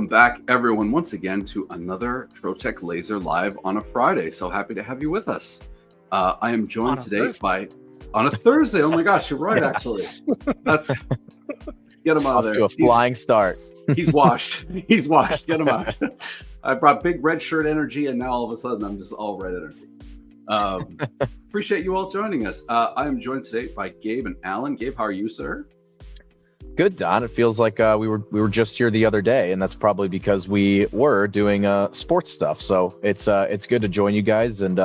back, everyone, once again to another TroTalk Laser Live on a Friday. So happy to have you with us. I am joined today on a Thursday. Oh my gosh, you're right, actually. That's get him out of there. A flying start. He's washed. He's washed. Get him out. I brought big red shirt energy, and now all of a sudden I'm just all red energy. Appreciate you all joining us. I am joined today by Gabe and Alan. Gabe, how are you, sir? Good, Don. It feels like we were just here the other day, and that's probably because we were doing sports stuff. So it's good to join you guys, and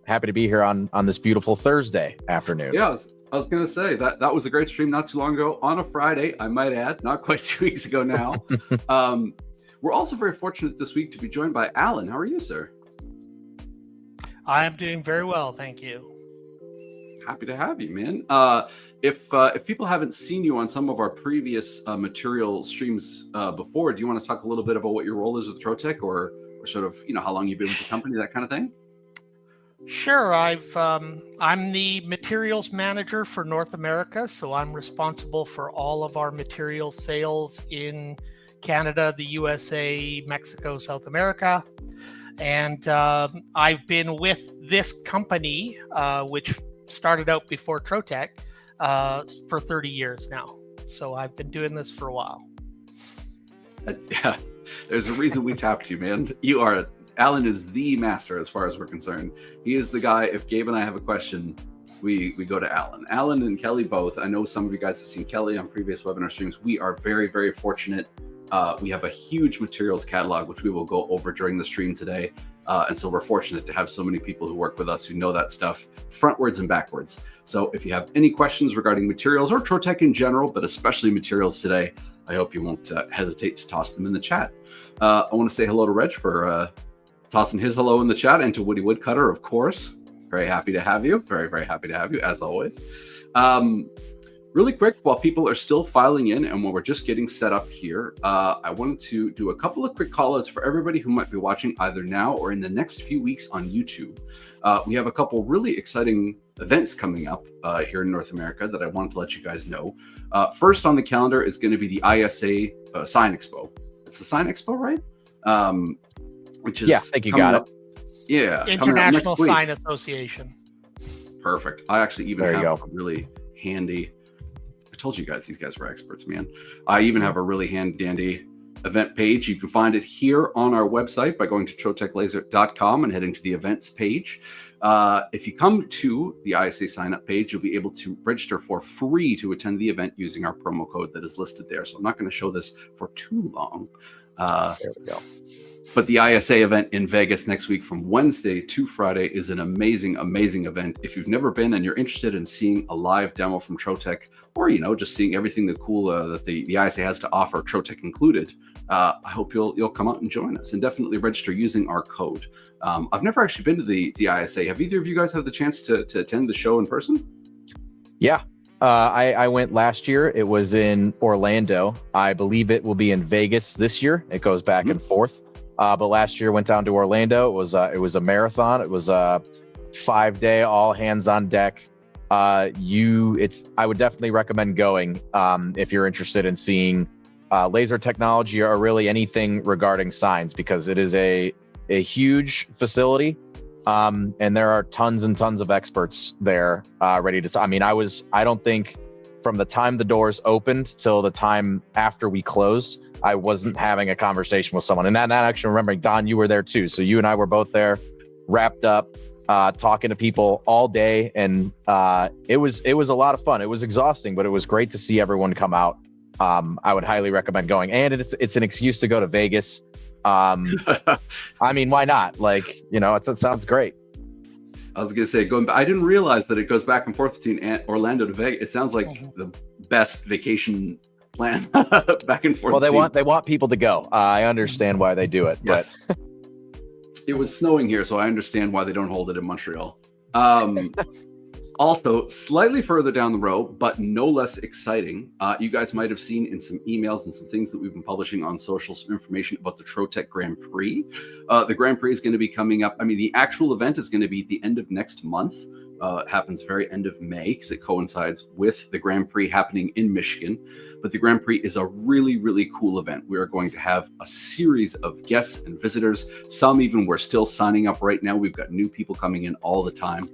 happy to be here on this beautiful Thursday afternoon. Yeah, I was going to say that was a great stream not too long ago on a Friday, I might add, not quite 2 weeks ago now. We're also very fortunate this week to be joined by Alan. How are you, sir? I am doing very well, thank you. Happy to have you, man. If people haven't seen you on some of our previous material streams before, do you want to talk a little bit about what your role is with TroTalk, or sort of, how long you've been with the company, that kind of thing? Sure. I'm the materials manager for North America, so I'm responsible for all of our material sales in Canada, the USA, Mexico, South America. And I've been with this company, which started out before TroTalk, for 30 years now. So I've been doing this for a while. Yeah, there's a reason we tapped you, man. Alan is the master as far as we're concerned. He is the guy. If Gabe and I have a question, we go to Alan. Alan and Kelly both. I know some of you guys have seen Kelly on previous webinar streams. We are very, very fortunate. We have a huge materials catalog, which we will go over during the stream today. And so we're fortunate to have so many people who work with us who know that stuff frontwards and backwards. So if you have any questions regarding materials or TroTalk in general, but especially materials today, I hope you won't hesitate to toss them in the chat. I want to say hello to Reg for tossing his hello in the chat, and to Woody Woodcutter, of course. Very happy to have you. Very, very happy to have you, as always. Really quick, while people are still filing in and while we're just getting set up here, I wanted to do a couple of quick call outs for everybody who might be watching either now or in the next few weeks on YouTube. We have a couple really exciting events coming up here in North America that I wanted to let you guys know. First on the calendar is going to be the ISA Sign Expo. It's the Sign Expo, right? Which is, yeah, I think you got it. Yeah. International Sign Association. Perfect. I actually even have a really handy, I told you guys these guys were experts, man. I even have a really dandy event page. You can find it here on our website by going to TroTalkLaser.com and heading to the events page. If you come to the ISA sign up page, you'll be able to register for free to attend the event using our promo code that is listed there. So I'm not going to show this for too long. There we go. But the ISA event in Vegas next week from Wednesday to Friday is an amazing, amazing event. If you've never been and you're interested in seeing a live demo from TroTalk, or, just seeing everything that the ISA has to offer, TroTalk included, I hope you'll come out and join us, and definitely register using our code. I've never actually been to the ISA. Have either of you guys had the chance to attend the show in person? Yeah. I went last year. It was in Orlando. I believe it will be in Vegas this year. It goes back and forth. But last year went down to Orlando. It was a marathon. It was a 5-day, all hands on deck. I would definitely recommend going if you're interested in seeing laser technology or really anything regarding signs, because it is a huge facility. And there are tons and tons of experts there ready to. I don't think from the time the doors opened till the time after we closed, I wasn't having a conversation with someone. And not actually remembering, Don, you were there too. So you and I were both there, wrapped up, talking to people all day. And it was a lot of fun. It was exhausting, but it was great to see everyone come out. I would highly recommend going. And it's an excuse to go to Vegas. Why not? It sounds great. I was going to say, I didn't realize that it goes back and forth between Orlando to Vegas. It sounds like the best vacation plan back and forth. Well, they want people to go. I understand why they do it. Yes. But it was snowing here, so I understand why they don't hold it in Montreal. Also, slightly further down the road, but no less exciting, you guys might have seen in some emails and some things that we've been publishing on social, some information about the TroTalk Grand Prix. The Grand Prix is going to be coming up. The actual event is going to be at the end of next month. happens very end of May because it coincides with the Grand Prix happening in Michigan. But the Grand Prix is a really, really cool event. We are going to have a series of guests and visitors. Some even we're still signing up right now. We've got new people coming in all the time.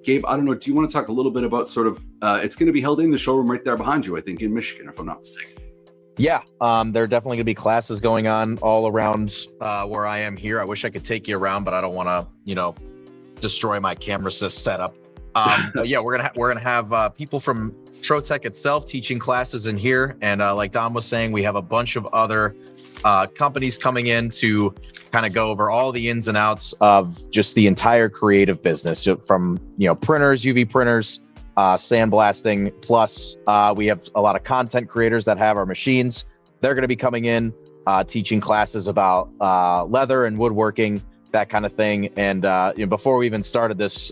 Gabe, I don't know, do you want to talk a little bit about sort of, it's going to be held in the showroom right there behind you, I think, in Michigan, if I'm not mistaken. Yeah, there are definitely going to be classes going on all around where I am here. I wish I could take you around, but I don't want to, destroy my camera setup. But yeah, we're gonna have people from TroTalk itself teaching classes in here, and like Don was saying, we have a bunch of other companies coming in to kind of go over all the ins and outs of just the entire creative business, from printers, UV printers, sandblasting. Plus, we have a lot of content creators that have our machines. They're going to be coming in teaching classes about leather and woodworking, that kind of thing. And before we even started this,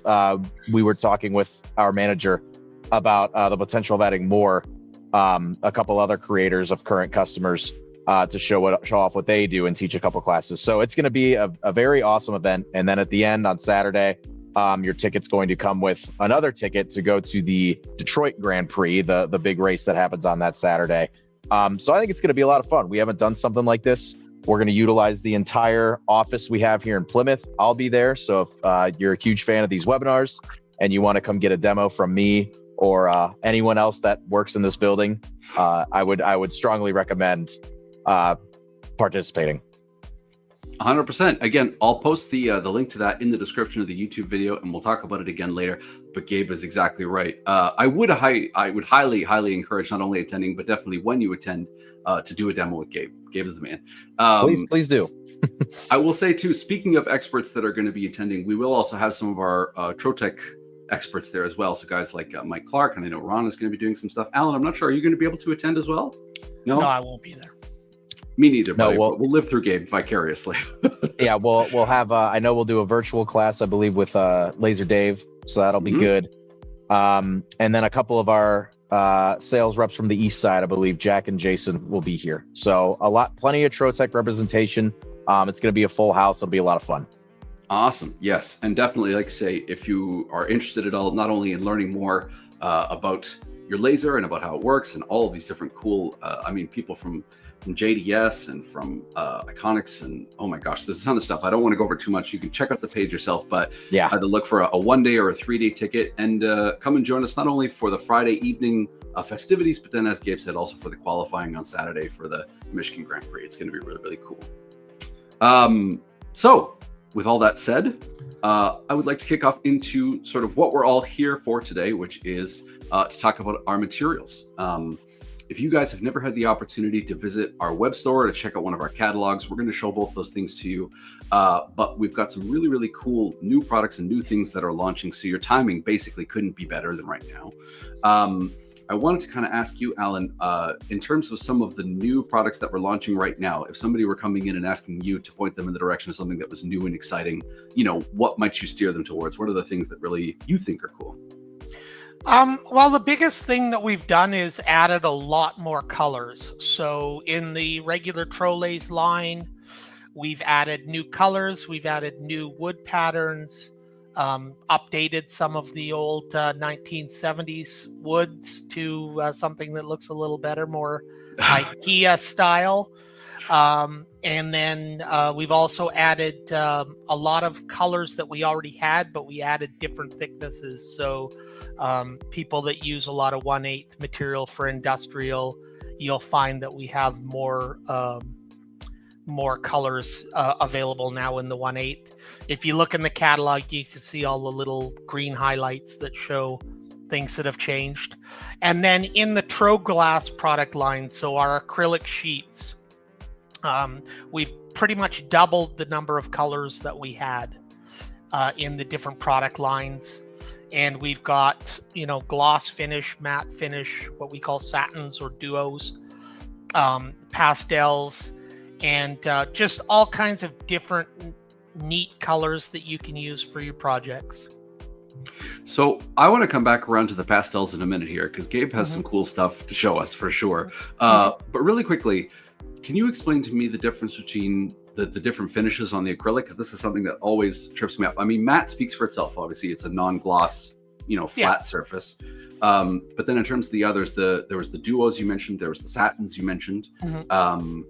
we were talking with our manager about the potential of adding more, a couple other creators of current customers to show off what they do and teach a couple classes. So it's going to be a very awesome event. And then at the end on Saturday, your ticket's going to come with another ticket to go to the Detroit Grand Prix, the big race that happens on that Saturday. So I think it's going to be a lot of fun. We haven't done something like this. We're going to utilize the entire office we have here in Plymouth. I'll be there. So if you're a huge fan of these webinars and you want to come get a demo from me or anyone else that works in this building, I would strongly recommend participating. 100%. Again, I'll post the link to that in the description of the YouTube video, and we'll talk about it again later. But Gabe is exactly right. I would highly encourage not only attending, but definitely when you attend, to do a demo with Gabe. Gabe is the man. Please do. I will say too, speaking of experts that are going to be attending, we will also have some of our TroTalk experts there as well. So guys like Mike Clark, and I know Ron is going to be doing some stuff. Alan, I'm not sure. Are you going to be able to attend as well? No, I won't be there. Me neither, buddy. We'll live through Gabe vicariously. Yeah, we'll have, I know we'll do a virtual class, I believe, with Laser Dave. So that'll be good. And then a couple of our sales reps from the East Side, I believe, Jack and Jason will be here. So plenty of TroTalk representation. It's going to be a full house. It'll be a lot of fun. Awesome. Yes. And definitely, like I say, if you are interested at all, not only in learning more about your laser and about how it works and all of these different cool, people from JDS and from Iconics, and oh my gosh, there's a ton of stuff. I don't want to go over too much. You can check out the page yourself, but yeah, either look for a 1-day or a 3-day ticket and come and join us not only for the Friday evening festivities, but then, as Gabe said, also for the qualifying on Saturday for the Michigan Grand Prix. It's going to be really, really cool. So with all that said, I would like to kick off into sort of what we're all here for today, which is to talk about our materials. If you guys have never had the opportunity to visit our web store or to check out one of our catalogs, we're going to show both those things to you. But we've got some really, really cool new products and new things that are launching. So your timing basically couldn't be better than right now. I wanted to kind of ask you, Alan, in terms of some of the new products that we're launching right now, if somebody were coming in and asking you to point them in the direction of something that was new and exciting, what might you steer them towards? What are the things that really you think are cool? Well, the biggest thing that we've done is added a lot more colors. So in the regular TroLase line, we've added new colors, we've added new wood patterns, updated some of the old 1970s woods to something that looks a little better, more IKEA style. And then we've also added a lot of colors that we already had, but we added different thicknesses. So people that use a lot of 1/8 material for industrial, you'll find that we have more colors available now in the 1/8. If you look in the catalog, you can see all the little green highlights that show things that have changed. And then in the TroGlass product line, so our acrylic sheets, we've pretty much doubled the number of colors that we had in the different product lines. And we've got, gloss finish, matte finish, what we call satins or duos, pastels, and just all kinds of different neat colors that you can use for your projects. So I want to come back around to the pastels in a minute here, because Gabe has some cool stuff to show us for sure. But really quickly, can you explain to me the difference between the different finishes on the acrylic, because this is something that always trips me up. I mean, matte speaks for itself. Obviously, it's a non-gloss, flat surface. But then in terms of the others, there was the duos you mentioned, there was the satins you mentioned, and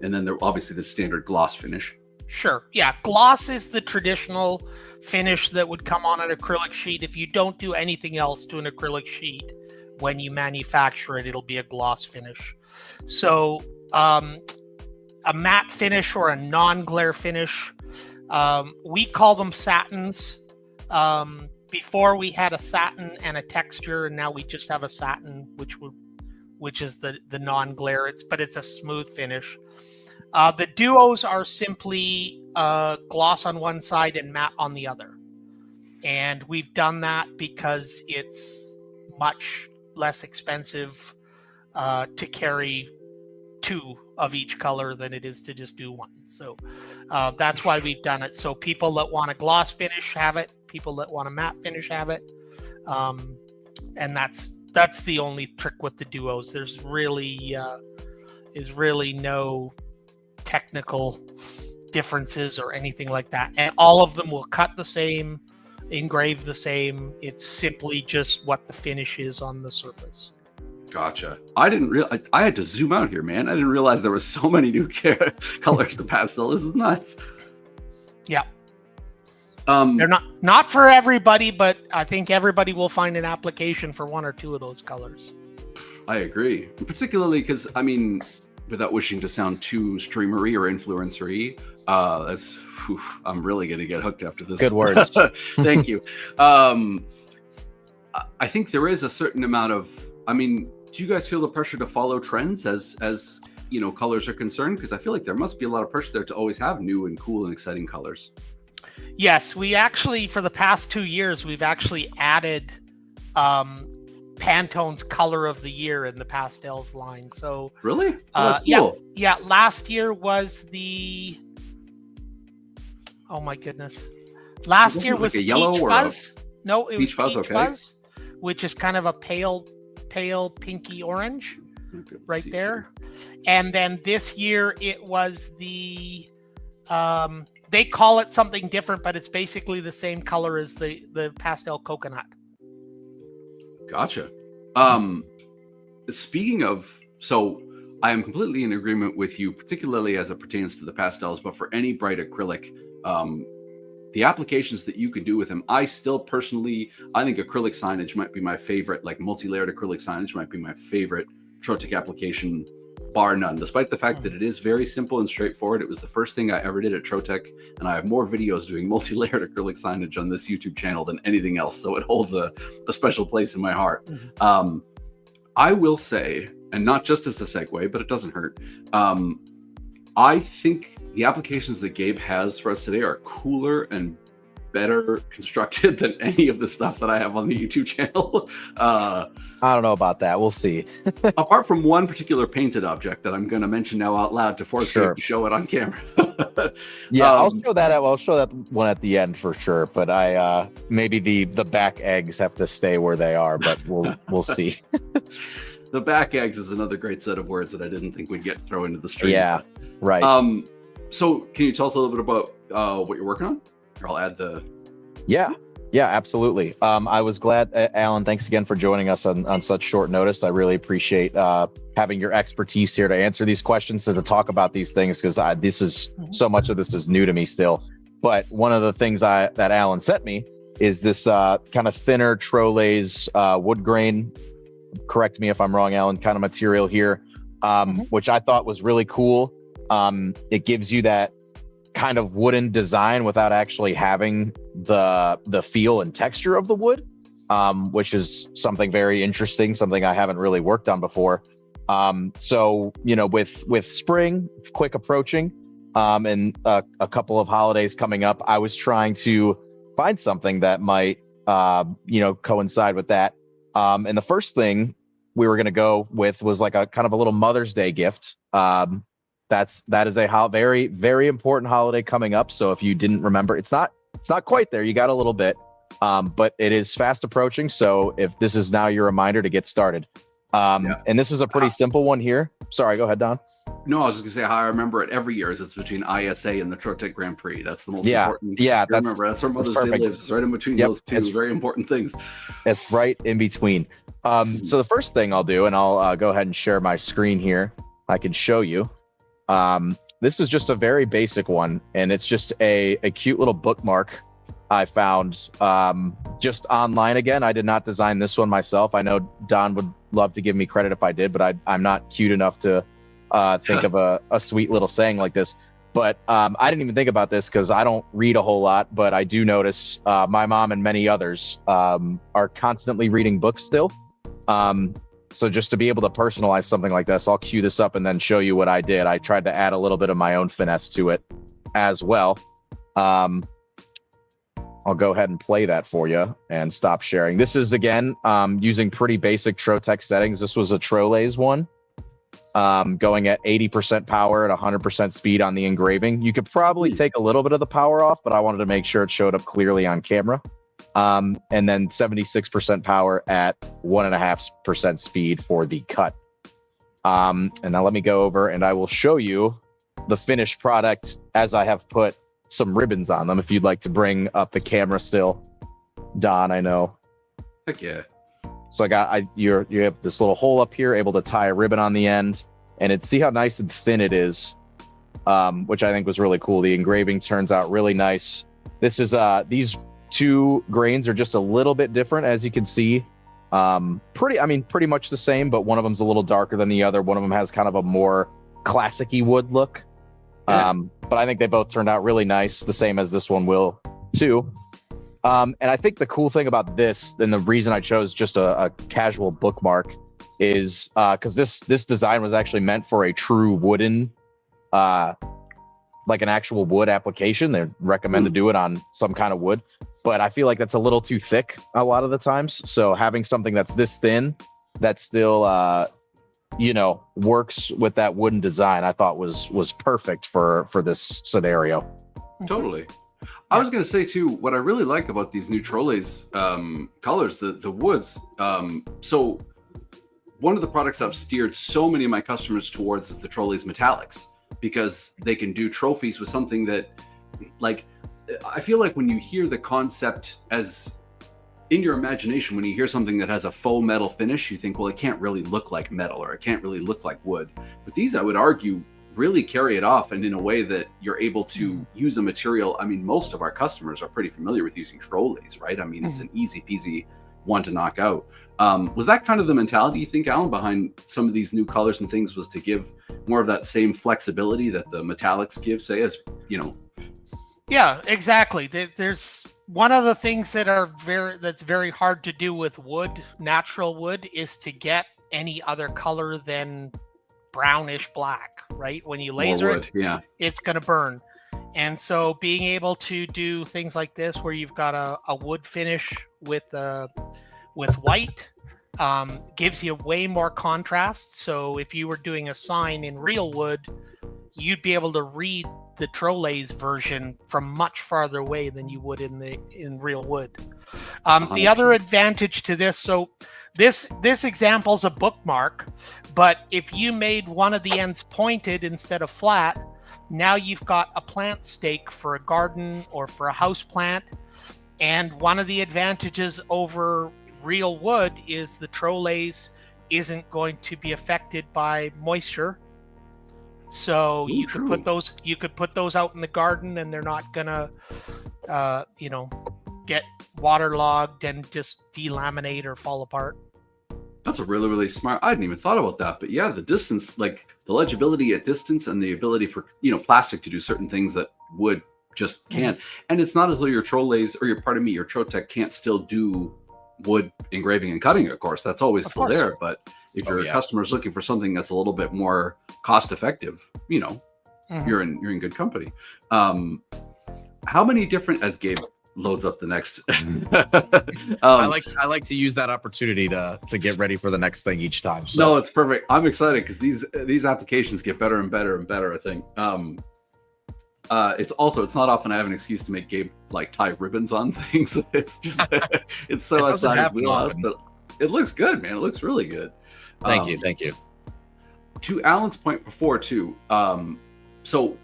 then obviously the standard gloss finish. Sure. Yeah. Gloss is the traditional finish that would come on an acrylic sheet. If you don't do anything else to an acrylic sheet, when you manufacture it, it'll be a gloss finish. So a matte finish or a non-glare finish, we call them satins. Before we had a satin and a texture, and now we just have a satin, which is the non-glare. It's a smooth finish. The duos are simply gloss on one side and matte on the other. And we've done that because it's much less expensive to carry two of each color than it is to just do one. So that's why we've done it. So people that want a gloss finish have it. People that want a matte finish have it. And that's the only trick with the duos. There's really no technical differences or anything like that, and all of them will cut the same, engrave the same. It's simply just what the finish is on the surface. Gotcha. I didn't realize. I had to zoom out here, man. I didn't realize there was so many new colors to pastel. This is nuts. Yeah. They're not for everybody, but I think everybody will find an application for one or two of those colors. I agree, particularly because, I mean, without wishing to sound too streamery or influencery, I'm really going to get hooked after this. Good words. Thank you. I think there is a certain amount of, I mean, do you guys feel the pressure to follow trends as colors are concerned? Because I feel like there must be a lot of pressure there to always have new and cool and exciting colors. Yes, we actually, for the past 2 years, we've actually added Pantone's color of the year in the pastels line. So really? Oh, that's cool. Yeah. Last year was oh my goodness. Last year was like a yellow Peach or Fuzz. No, it was Fuzz, Peach okay. Fuzz, which is kind of a pale pinky orange right there. And then this year it was the they call it something different, but it's basically the same color as the pastel coconut. Gotcha. Speaking of, so I am completely in agreement with you, particularly as it pertains to the pastels, but for any bright acrylic, the applications that you can do with them, I think acrylic signage might be my favorite, like multi-layered acrylic signage might be my favorite TroTalk application, bar none, despite the fact that it is very simple and straightforward. It was the first thing I ever did at TroTalk, and I have more videos doing multi-layered acrylic signage on this YouTube channel than anything else, so it holds a special place in my heart. I will say, and not just as a segue, but it doesn't hurt, I think the applications that Gabe has for us today are cooler and better constructed than any of the stuff that I have on the YouTube channel. I don't know about that. We'll see. Apart from one particular painted object that I'm going to mention now out loud to force you to show it on camera. Yeah, I'll show that one at the end for sure. But I maybe the back eggs have to stay where they are, but we'll see. The back eggs is another great set of words that I didn't think we'd get thrown into the stream. Yeah, right. So can you tell us a little bit about what you're working on? Or I'll add the... Yeah, absolutely. I was glad, Alan, thanks again for joining us on such short notice. I really appreciate having your expertise here to answer these questions and to talk about these things, because so much of this is new to me still. But one of the things that Alan sent me is this kind of thinner Trollay's wood grain, correct me if I'm wrong, Alan, kind of material here, which I thought was really cool. It gives you that kind of wooden design without actually having the feel and texture of the wood, which is something very interesting, something I haven't really worked on before. So, with spring quick approaching, and a couple of holidays coming up, I was trying to find something that might, coincide with that. And the first thing we were going to go with was like a kind of a little Mother's Day gift. That is a very, very important holiday coming up. So if you didn't remember, it's not quite there. You got a little bit, but it is fast approaching. So if this is now your reminder to get started, And this is a pretty simple one here. Sorry, go ahead, Don. No, I was just gonna say how I remember it every year is it's between ISA and the TroTalk Grand Prix. That's the most Yeah, important. yeah, That's where Mother's Day perfect. lives. It's right in between Yep, those two very important things. It's right in between. So the first thing I'll do, and I'll go ahead and share my screen here. I can show you. This is just a very basic one, and it's just a cute little bookmark I found just online again. I did not design this one myself. I know Don would love to give me credit if I did, but I'm not cute enough to think of a sweet little saying like this. But I didn't even think about this because I don't read a whole lot, but I do notice my mom and many others are constantly reading books still. So just to be able to personalize something like this, I'll cue this up and then show you what I did. I tried to add a little bit of my own finesse to it as well. I'll go ahead and play that for you and stop sharing. This is, again, using pretty basic TroTalk settings. This was a TroLaser one, going at 80% power at 100% speed on the engraving. You could probably take a little bit of the power off, but I wanted to make sure it showed up clearly on camera. And then 76% power at 1.5% speed for the cut. And now let me go over and I will show you the finished product as I have put some ribbons on them. If you'd like to bring up the camera still, Don, I know. Heck yeah. So you have this little hole up here, able to tie a ribbon on the end, and see how nice and thin it is, which I think was really cool. The engraving turns out really nice. This is these two grains are just a little bit different, as you can see. Pretty much the same, but one of them's a little darker than the other. One of them has kind of a more classic-y wood look. Yeah. But I think they both turned out really nice, the same as this one will too. And I think the cool thing about this, and the reason I chose just a casual bookmark, is because this design was actually meant for a true wooden, like an actual wood application. They recommend to do it on some kind of wood, but I feel like that's a little too thick a lot of the times. So having something that's this thin, that still, works with that wooden design, I thought was perfect for this scenario. Totally. I was going to say too, what I really like about these new TroLaser colors, the woods. So one of the products I've steered so many of my customers towards is the TroLaser metallics, because they can do trophies with something that, like, I feel like when you hear the concept as in your imagination, when you hear something that has a faux metal finish, you think, well, it can't really look like metal, or it can't really look like wood. But these, I would argue, really carry it off, and in a way that you're able to use a material. I mean, most of our customers are pretty familiar with using TroLaser, right? I mean, it's an easy peasy one to knock out. Was that kind of the mentality, you think, Alan, behind some of these new colors and things, was to give more of that same flexibility that the metallics give, say, as, Yeah, exactly. There's one of the things that's very hard to do with wood, natural wood, is to get any other color than brownish black, right? When you laser it, it's going to burn. And so being able to do things like this, where you've got a wood finish with white, gives you way more contrast. So if you were doing a sign in real wood, you'd be able to read the TroLaser version from much farther away than you would in real wood. The other advantage to this, so this example's a bookmark, but if you made one of the ends pointed instead of flat, now you've got a plant stake for a garden or for a house plant. And one of the advantages over real wood is the TroLaser isn't going to be affected by moisture. So you could put those out in the garden, and they're not gonna get waterlogged and just delaminate or fall apart. That's a really, really smart. I hadn't even thought about that, but yeah, the distance, like the legibility at distance, and the ability for plastic to do certain things that wood just can't. And it's not as though your TroLaser, or your TroTalk can't still do wood engraving and cutting. Of course, that's always still there. But if your customer's looking for something that's a little bit more cost effective, you're in good company. How many different, as Gabe loads up the next I like to use that opportunity to get ready for the next thing each time. So. No, it's perfect. I'm excited because these applications get better and better and better, I think. It's not often I have an excuse to make Gabe like tie ribbons on things. It's just it's so outside his wheelhouse, but it looks good, man. It looks really good. Thank you. To Alan's point before too, so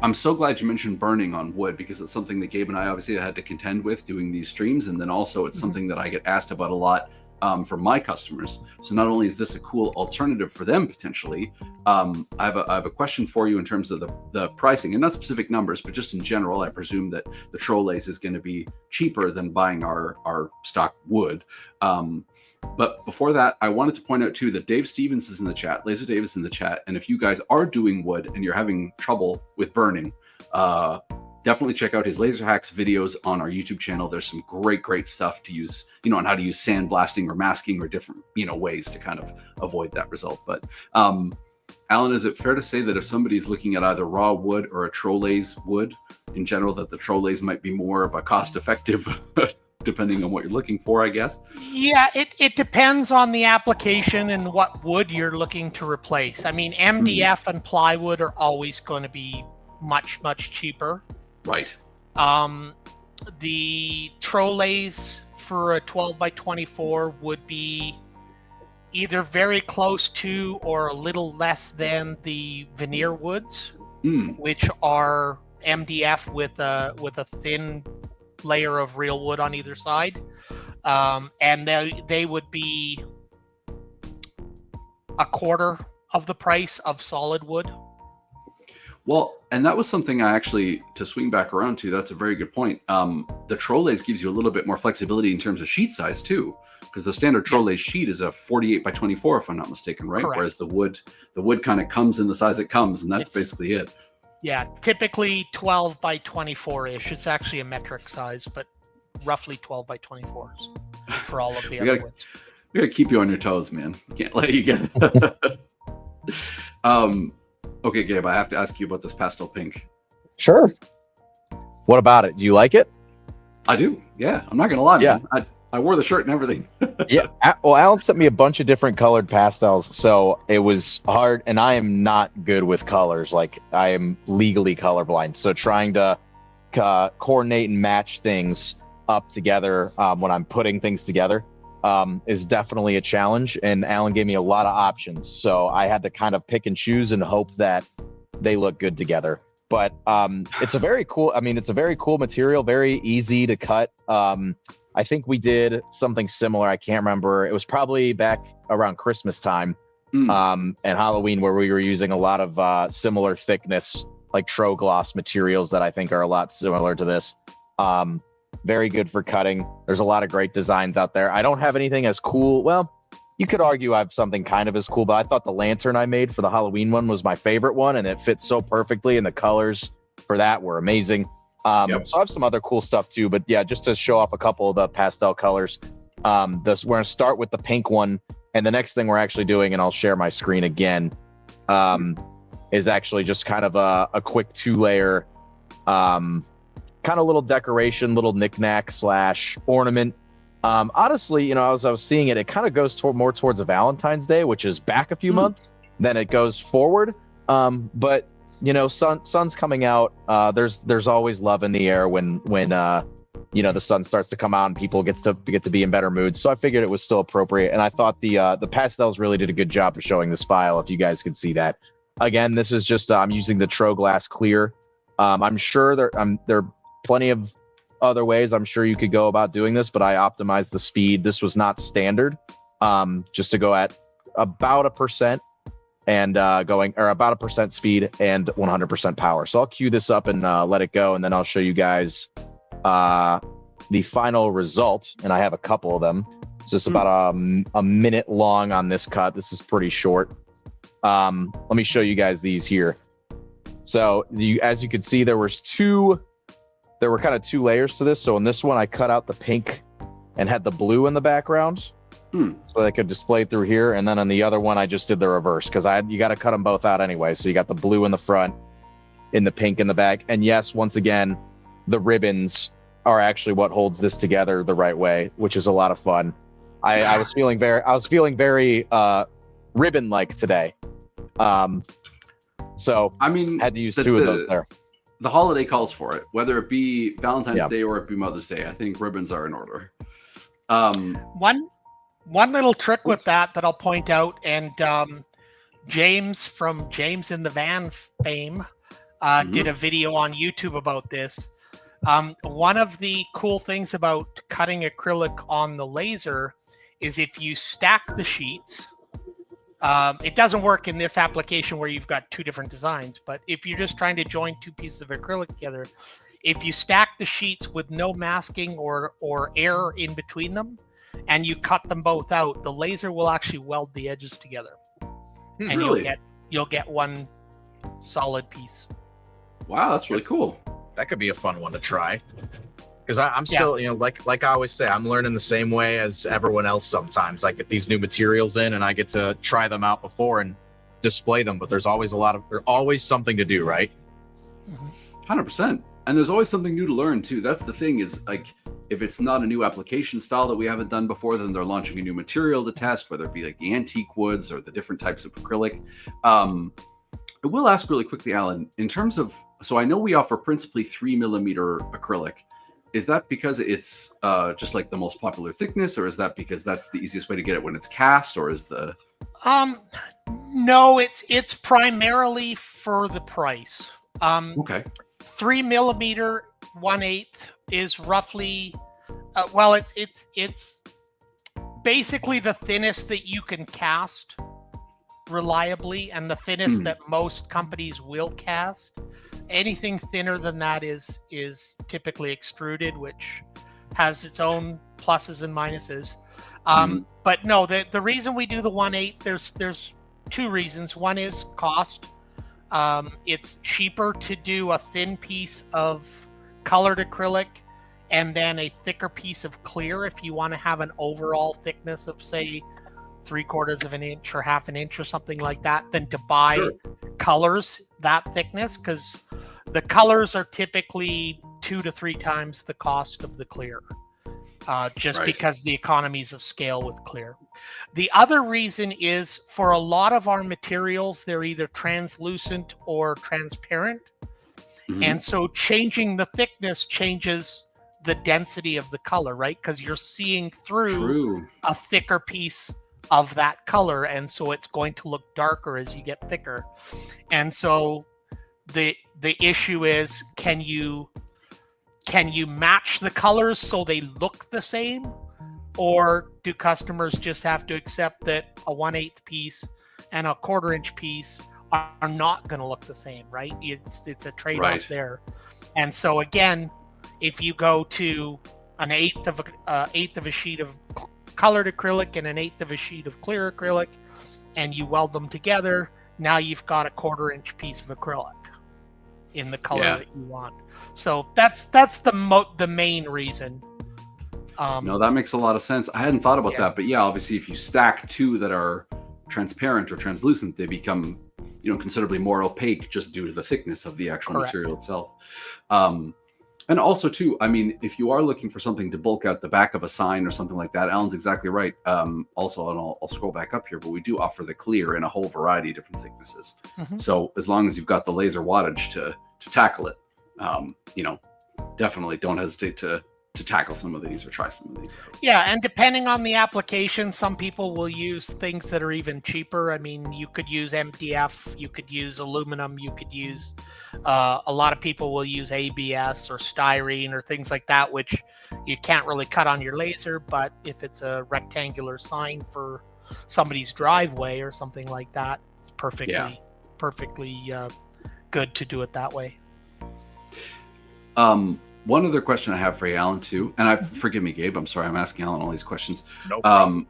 I'm so glad you mentioned burning on wood, because it's something that Gabe and I obviously had to contend with doing these streams, and then also it's something that I get asked about a lot from my customers. So not only is this a cool alternative for them potentially, I have a question for you in terms of the pricing, and not specific numbers, but just in general. I presume that the TroLase is going to be cheaper than buying our stock wood. But before that, I wanted to point out too that Dave Stevens is in the chat, Laser Dave is in the chat, and if you guys are doing wood and you're having trouble with burning, definitely check out his Laser Hacks videos on our YouTube channel. There's some great stuff to use, on how to use sandblasting or masking or different, ways to kind of avoid that result. But Alan, is it fair to say that if somebody's looking at either raw wood or a TroLase wood in general, that the TroLase might be more of a cost-effective depending on what you're looking for, I guess? Yeah, it depends on the application and what wood you're looking to replace. I mean, MDF and plywood are always going to be much cheaper. Right. The TroLase for a 12 by 24 would be either very close to or a little less than the veneer woods, which are MDF with a thin layer of real wood on either side, and they would be a quarter of the price of solid wood. Well, and that was something I actually, to swing back around to, that's a very good point. The TroLase gives you a little bit more flexibility in terms of sheet size too, because the standard TroLase sheet is a 48 by 24, if I'm not mistaken, right? Correct. Whereas the wood kind of comes in the size it comes, and that's basically it. Yeah, typically 12 by 24-ish. It's actually a metric size, but roughly 12 by 24s for all of the other woods. We gotta keep you on your toes, man. Can't let you get it. Okay, Gabe, I have to ask you about this pastel pink. Sure. What about it? Do you like it? I do. Yeah, I'm not gonna lie, man. I wore the shirt and everything. Yeah. Well, Alan sent me a bunch of different colored pastels, so it was hard, and I am not good with colors. Like, I am legally colorblind, so trying to coordinate and match things up together when I'm putting things together is definitely a challenge. And Alan gave me a lot of options, so I had to kind of pick and choose and hope that they look good together. But it's a very cool. I mean, it's a very cool material, very easy to cut. I think we did something similar. I can't remember. It was probably back around Christmas time and Halloween, where we were using a lot of similar thickness, like TroGloss materials that I think are a lot similar to this. Very good for cutting. There's a lot of great designs out there. I don't have anything as cool. Well, you could argue I have something kind of as cool, but I thought the lantern I made for the Halloween one was my favorite one, and it fits so perfectly, and the colors for that were amazing. So I have some other cool stuff too, but yeah, just to show off a couple of the pastel colors. We're gonna start with the pink one, and the next thing we're actually doing, and I'll share my screen again, is actually just kind of a quick 2-layer, kind of little decoration, little knickknack / ornament. Honestly, as I was seeing it, it kind of goes more towards a Valentine's Day, which is back a few months, then it goes forward. But sun's coming out. There's always love in the air when the sun starts to come out and people get to be in better moods. So I figured it was still appropriate, and I thought the pastels really did a good job of showing this file. If you guys could see that, again, this is just I'm using the TroGlass clear. I'm sure there are plenty of other ways I'm sure you could go about doing this, but I optimized the speed. This was not standard, just to go at about 1%. And about 1% speed and 100% power. So I'll cue this up and let it go, and then I'll show you guys the final result. And I have a couple of them. So it's about a minute long on this cut. This is pretty short. Let me show you guys these here. So as you can see, there were kind of 2 layers to this. So in this one, I cut out the pink and had the blue in the background. So that I could display through here, and then on the other one I just did the reverse, because you got to cut them both out anyway. So you got the blue in the front, in the pink in the back, and yes, once again, the ribbons are actually what holds this together the right way, which is a lot of fun. I was feeling very ribbon-like today. So I mean, had to use 2 of those there. The holiday calls for it, whether it be Valentine's Day or it be Mother's Day. I think ribbons are in order. One little trick with that I'll point out, and James from James in the Van fame did a video on YouTube about this. One of the cool things about cutting acrylic on the laser is if you stack the sheets, it doesn't work in this application where you've got two different designs, but if you're just trying to join two pieces of acrylic together, if you stack the sheets with no masking or air in between them, and you cut them both out, the laser will actually weld the edges together, and Really? you'll get one solid piece. Wow, that's really cool. That could be a fun one to try. Because I'm still, like I always say, I'm learning the same way as everyone else sometimes. I get these new materials in and I get to try them out before and display them, but there's always something to do, right? 100%. And there's always something new to learn too. That's the thing, is like, if it's not a new application style that we haven't done before, then they're launching a new material to test, whether it be like the antique woods or the different types of acrylic. I will ask really quickly, Alan, in terms of, so I know we offer principally 3mm acrylic. Is that because it's just like the most popular thickness, or is that because that's the easiest way to get it when it's cast, or is the... No, it's primarily for the price. Okay. 3mm 1/8 is roughly, it's basically the thinnest that you can cast reliably, and the thinnest that most companies will cast. Anything thinner than that is typically extruded, which has its own pluses and minuses. But no, the reason we do the 1/8, there's two reasons. One is cost. It's cheaper to do a thin piece of colored acrylic and then a thicker piece of clear if you want to have an overall thickness of, say, 3/4 of an inch or 1/2 inch or something like that, than to buy colors that thickness, because the colors are typically 2 to 3 times the cost of the clear, because the economies of scale with clear. The other reason is, for a lot of our materials, they're either translucent or transparent. And so changing the thickness changes the density of the color, right? Because you're seeing through a thicker piece of that color, and so it's going to look darker as you get thicker. And so the issue is, can you match the colors so they look the same, or do customers just have to accept that a 1/8 piece and a 1/4 inch piece are not going to look the same, right? It's a trade-off there. And so again, if you go to an eighth of a sheet of colored acrylic and an 1/8 of a sheet of clear acrylic, and you weld them together, now you've got a 1/4 inch piece of acrylic in the color that you want. So that's the main reason. No, that makes a lot of sense. I hadn't thought about that, but yeah, obviously if you stack two that are transparent or translucent, they become, considerably more opaque just due to the thickness of the actual material itself. And also too, I mean, if you are looking for something to bulk out the back of a sign or something like that, Alan's exactly right. Also, and I'll scroll back up here, but we do offer the clear in a whole variety of different thicknesses. So as long as you've got the laser wattage to tackle it, definitely don't hesitate to tackle some of these or try some of these out. Yeah, and depending on the application, some people will use things that are even cheaper. I mean, you could use MDF, you could use aluminum, you could use, a lot of people will use ABS or styrene or things like that, which you can't really cut on your laser, but if it's a rectangular sign for somebody's driveway or something like that, it's perfectly good to do it that way. One other question I have for you, Alan, too, and forgive me, Gabe, I'm sorry, I'm asking Alan all these questions. No problem.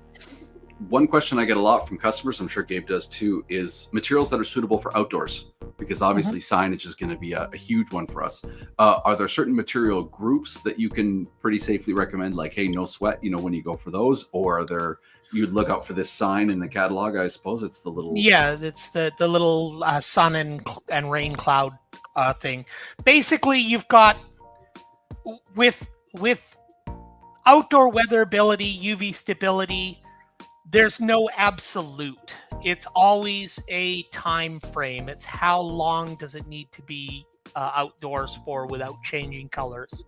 One question I get a lot from customers, I'm sure Gabe does too, is materials that are suitable for outdoors, because obviously signage is going to be a huge one for us. Are there certain material groups that you can pretty safely recommend, like, hey, no sweat, when you go for those? Or are there, you'd look out for this sign in the catalog, I suppose? It's the little... Yeah, it's the little sun and rain cloud thing. Basically, you've got, with outdoor weatherability, UV stability, there's no absolute. It's always a time frame. It's how long does it need to be outdoors for without changing colors.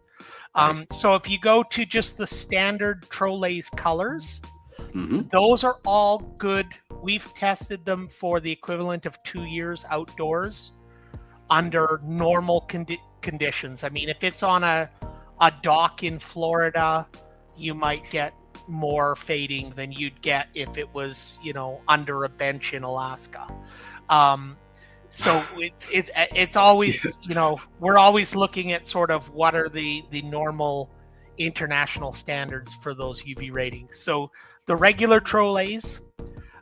So if you go to just the standard Trollay's colors, Those are all good. We've tested them for the equivalent of 2 years outdoors under normal conditions. I mean, if it's on a dock in Florida, you might get more fading than you'd get if it was, under a bench in Alaska. So it's always, we're always looking at sort of what are the normal international standards for those UV ratings. So the regular Trolays,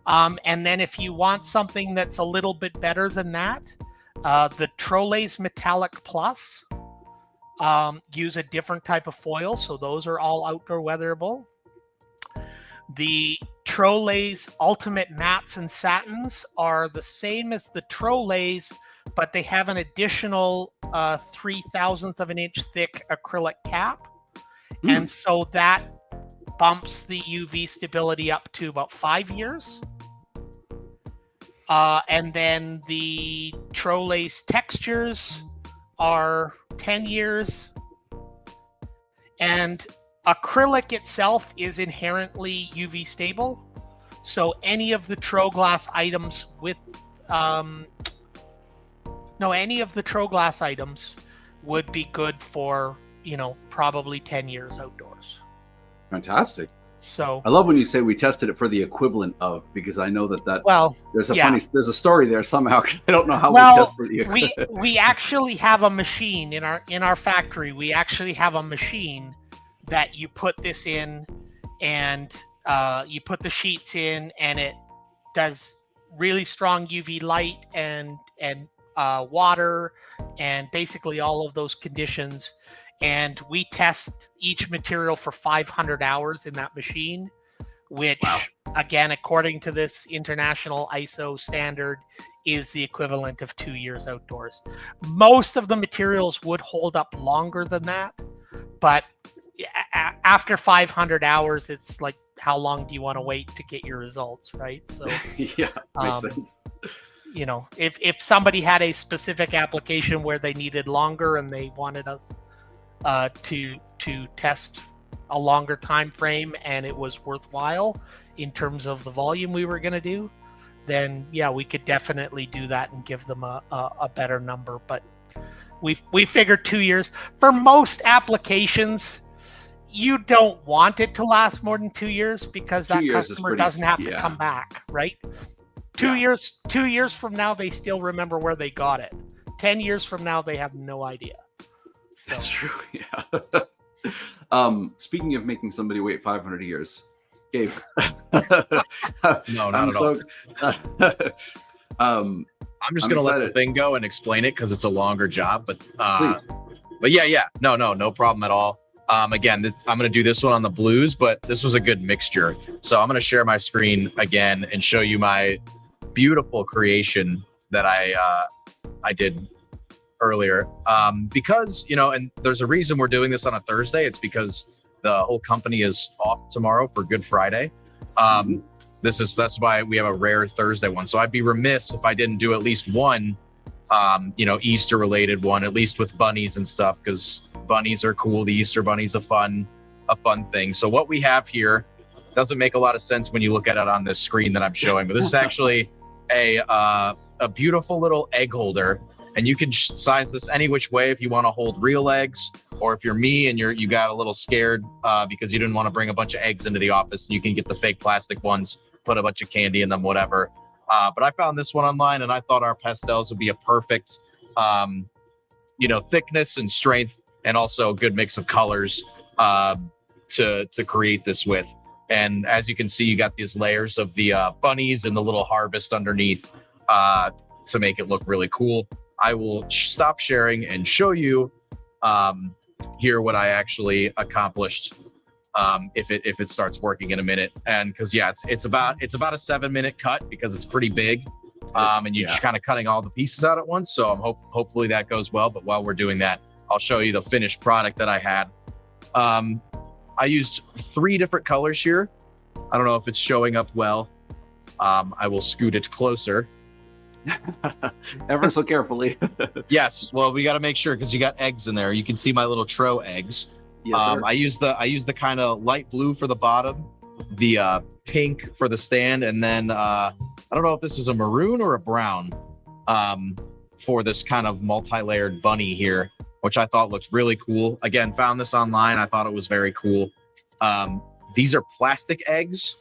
and then if you want something that's a little bit better than that, the Trolays Metallic Plus use a different type of foil, so those are all outdoor weatherable. The Trolays Ultimate Mattes and Satins are the same as the Trolays, but they have an additional 3/1000th of an inch thick acrylic cap. And so that bumps the UV stability up to about 5 years. And then the Trolays Textures are 10 years. And acrylic itself is inherently UV stable. So any of the Troglass items would be good for, probably 10 years outdoors. Fantastic. So I love when you say we tested it for the equivalent of, because I know that there's a story there somehow, because I don't know how we test for the equivalent. we actually have a machine in our factory. We actually have a machine that you put this in, and you put the sheets in, and it does really strong UV light and water and basically all of those conditions. And we test each material for 500 hours in that machine, which, again, according to this international ISO standard, is the equivalent of 2 years outdoors. Most of the materials would hold up longer than that, but after 500 hours, it's like, how long do you want to wait to get your results, right? So yeah, makes sense. If somebody had a specific application where they needed longer and they wanted us to test a longer time frame and it was worthwhile in terms of the volume we were going to do, then we could definitely do that and give them a better number. But we figured 2 years for most applications. You don't want it to last more than 2 years, because that customer doesn't have to come back, right? 2 years from now, they still remember where they got it. 10 years from now, they have no idea. So. That's true. Yeah. Speaking of making somebody wait 500 years, Gabe. No, not at all. I'm just gonna let the thing go and explain it because it's a longer job. But please. But no problem at all. Again, I'm gonna do this one on the blues, but this was a good mixture. So I'm gonna share my screen again and show you my beautiful creation that I did earlier, because and there's a reason we're doing this on a Thursday. It's because the whole company is off tomorrow for Good Friday. That's why we have a rare Thursday one. So I'd be remiss if I didn't do at least one Easter related one, at least with bunnies and stuff, because bunnies are cool. The Easter bunny's a fun thing. So what we have here doesn't make a lot of sense when you look at it on this screen that I'm showing, but this is actually a beautiful little egg holder. And you can size this any which way if you want to hold real eggs, or if you're me and you got a little scared because you didn't want to bring a bunch of eggs into the office, you can get the fake plastic ones, put a bunch of candy in them, whatever. But I found this one online, and I thought our pastels would be a perfect, thickness and strength, and also a good mix of colors to create this with. And as you can see, you got these layers of the bunnies and the little harvest underneath to make it look really cool. I will stop sharing and show you here what I actually accomplished if it starts working in a minute. And because it's about a 7-minute cut because it's pretty big, and you're just kind of cutting all the pieces out at once. So I'm hopefully that goes well. But while we're doing that, I'll show you the finished product that I had. I used 3 different colors here. I don't know if it's showing up well. I will scoot it closer. Ever so carefully. Yes, well, we got to make sure because you got eggs in there. You can see my little Tro eggs. Yes, sir. I use the kind of light blue for the bottom, the pink for the stand, and then I don't know if this is a maroon or a brown for this kind of multi-layered bunny here, which I thought looked really cool. Again, found this online. I thought it was very cool. These are plastic eggs.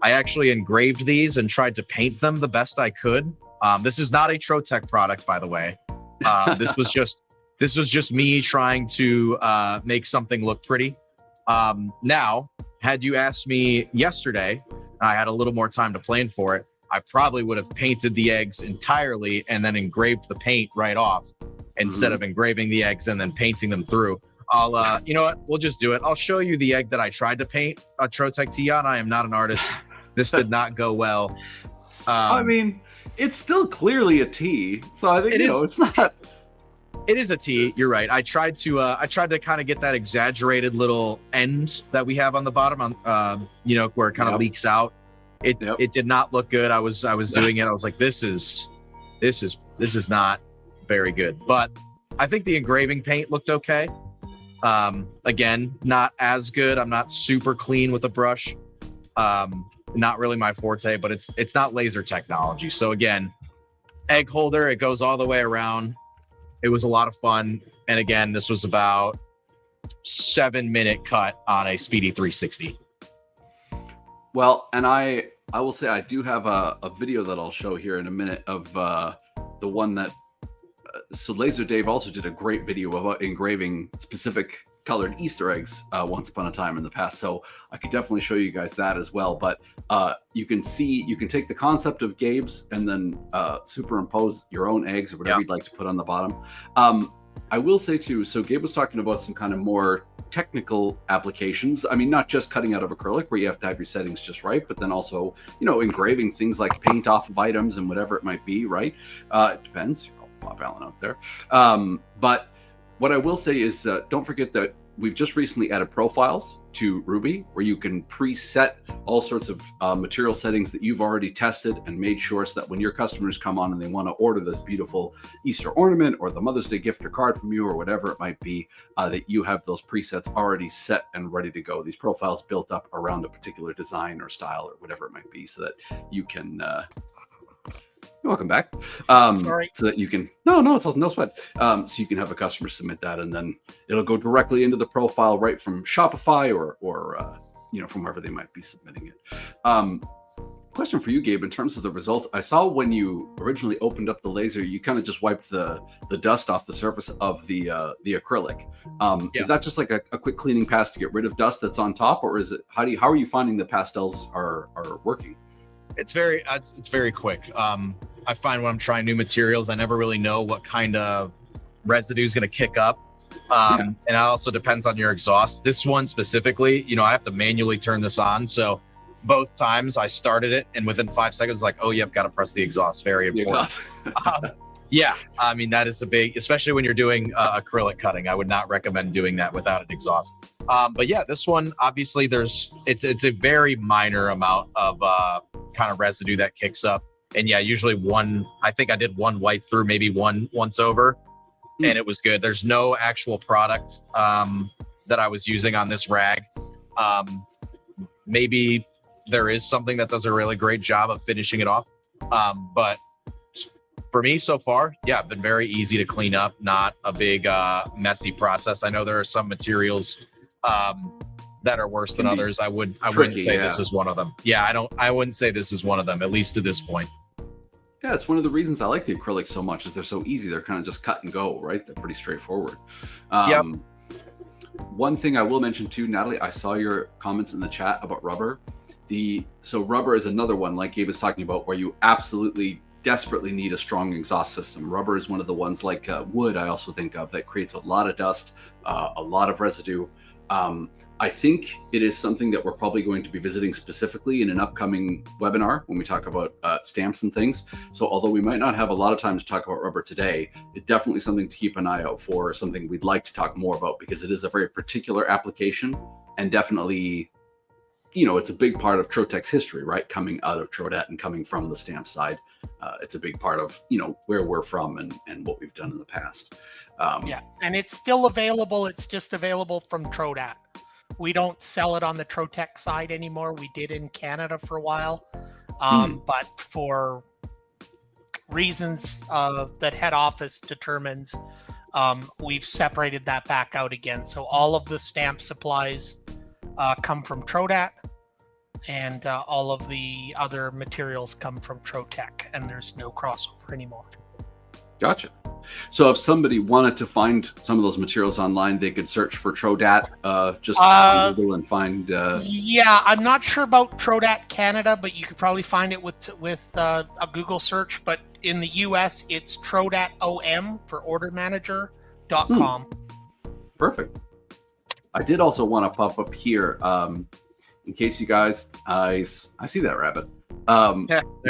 I actually engraved these and tried to paint them the best I could. This is not a TroTalk product, by the way. This was just me trying to make something look pretty. Now, had you asked me yesterday, I had a little more time to plan for it, I probably would have painted the eggs entirely and then engraved the paint right off instead of engraving the eggs and then painting them through. I'll, you know what? We'll just do it. I'll show you the egg that I tried to paint a TroTalk tee on. I am not an artist. This did not go well. I mean, it's still clearly a T, so I think it's not. It is a T. You're right. I tried to kind of get that exaggerated little end that we have on the bottom, on where it kind of leaks out. It did not look good. I was doing it. I was like, this is not very good. But I think the engraving paint looked okay. Again, not as good. I'm not super clean with a brush. Not really my forte, but it's not laser technology. So again, egg holder, it goes all the way around. It was a lot of fun. And again, this was about 7-minute cut on a Speedy 360. Well, and I will say I do have a video that I'll show here in a minute of the one that so Laser Dave also did a great video about engraving specific colored Easter eggs once upon a time in the past. So I could definitely show you guys that as well. But you can take the concept of Gabe's and then superimpose your own eggs or whatever you'd like to put on the bottom. I will say too, so Gabe was talking about some kind of more technical applications. I mean, not just cutting out of acrylic where you have to have your settings just right, but then also, engraving things like paint off of items and whatever it might be, right? It depends. I'll pop Alan out there. But what I will say is don't forget that we've just recently added profiles to Ruby where you can preset all sorts of material settings that you've already tested and made sure so that when your customers come on and they want to order this beautiful Easter ornament or the Mother's Day gift or card from you or whatever it might be, that you have those presets already set and ready to go. These profiles built up around a particular design or style or whatever it might be so that you can... welcome back. Sorry. So that you can no sweat. So you can have a customer submit that, and then it'll go directly into the profile right from Shopify or from wherever they might be submitting it. Question for you, Gabe. In terms of the results, I saw when you originally opened up the laser, you kind of just wiped the dust off the surface of the acrylic. Is that just like a quick cleaning pass to get rid of dust that's on top, or is it how are you finding the pastels are working? It's very quick. I find when I'm trying new materials, I never really know what kind of residue is going to kick up. And it also depends on your exhaust. This one specifically, I have to manually turn this on. So both times I started it and within 5 seconds, like, oh, yep, got to press the exhaust. Very important. I mean, that is a big, especially when you're doing acrylic cutting. I would not recommend doing that without an exhaust. But yeah, this one, obviously it's a very minor amount of kind of residue that kicks up. And yeah, usually I think I did one wipe through, maybe once over, and it was good. There's no actual product that I was using on this rag. Maybe there is something that does a really great job of finishing it off. But for me so far, been very easy to clean up, not a big messy process. I know there are some materials that are worse than others. I wouldn't say this is one of them. I wouldn't say this is one of them, at least to this point. Yeah, it's one of the reasons I like the acrylics so much is they're so easy. They're kind of just cut and go, right? They're pretty straightforward. One thing I will mention too, Natalie, I saw your comments in the chat about rubber. So rubber is another one, like Gabe was talking about, where you absolutely desperately need a strong exhaust system. Rubber is one of the ones, like wood, I also think of, that creates a lot of dust, a lot of residue. I think it is something that we're probably going to be visiting specifically in an upcoming webinar when we talk about stamps and things. So although we might not have a lot of time to talk about rubber today, it's definitely something to keep an eye out for, something we'd like to talk more about because it is a very particular application and definitely, it's a big part of TroTalk's history, right? Coming out of Trodat and coming from the stamp side. It's a big part of, where we're from and what we've done in the past. And it's still available. It's just available from Trodat. We don't sell it on the TroTalk side anymore. We did in Canada for a while, but for reasons that head office determines, we've separated that back out again. So all of the stamp supplies come from TroTalk, and all of the other materials come from TroTalk, and there's no crossover anymore. Gotcha. So if somebody wanted to find some of those materials online, they could search for TroTalk just on Google and find. Yeah, I'm not sure about TroTalk Canada, but you could probably find it with a Google search. But in the US, it's TroTalk.com for ordermanager.com. Perfect. I did also want to pop up here, in case you guys, I see that rabbit. In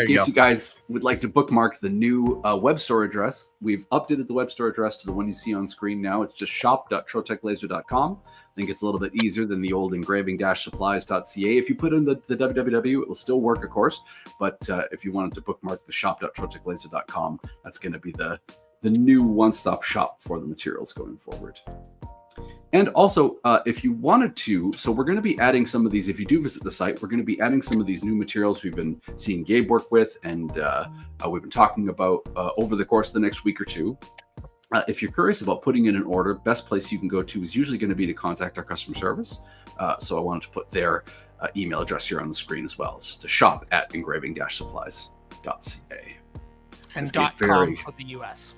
case you guys would like to bookmark the new web store address, we've updated the web store address to the one you see on screen now. It's just shop.trotechlaser.com. I think it's a little bit easier than the old engraving-supplies.ca. If you put in the www, it will still work, of course. But if you wanted to bookmark the shop.trotechlaser.com, that's going to be the new one-stop shop for the materials going forward. And also, if you wanted to, so we're going to be adding some of these, if you do visit the site, we're going to be adding some of these new materials we've been seeing Gabe work with, and we've been talking about over the course of the next week or two. If you're curious about putting in an order, best place you can go to is usually going to be to contact our customer service. So I wanted to put their email address here on the screen as well. It's to shop@engraving-supplies.ca. And .com for the US.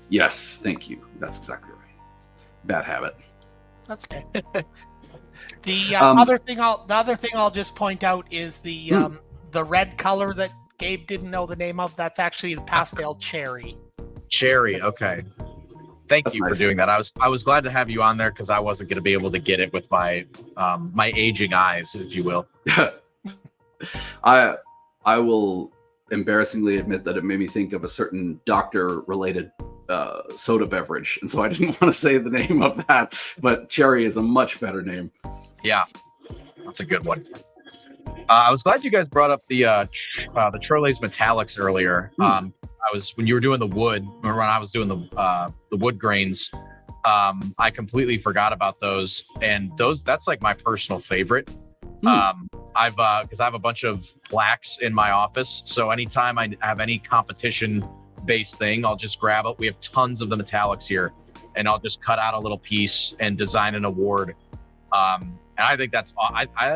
Yes, thank you. That's exactly right. Bad habit. That's okay. The other thing I'll just point out is the red color that Gabe didn't know the name of. That's actually the pastel cherry. Cherry, okay. Thank you for doing that. I was glad to have you on there because I wasn't going to be able to get it with my my aging eyes, if you will. I will embarrassingly admit that it made me think of a certain doctor-related soda beverage, and so I didn't want to say the name of that, but cherry is a much better name. Yeah, that's a good one. I was glad you guys brought up the Trolaze metallics earlier. When you were doing the wood, remember when I was doing the wood grains, I completely forgot about those, and that's like my personal favorite. Because I have a bunch of blacks in my office, so anytime I have any competition based thing, I'll just grab it. We have tons of the metallics here, and I'll just cut out a little piece and design an award. And I think that's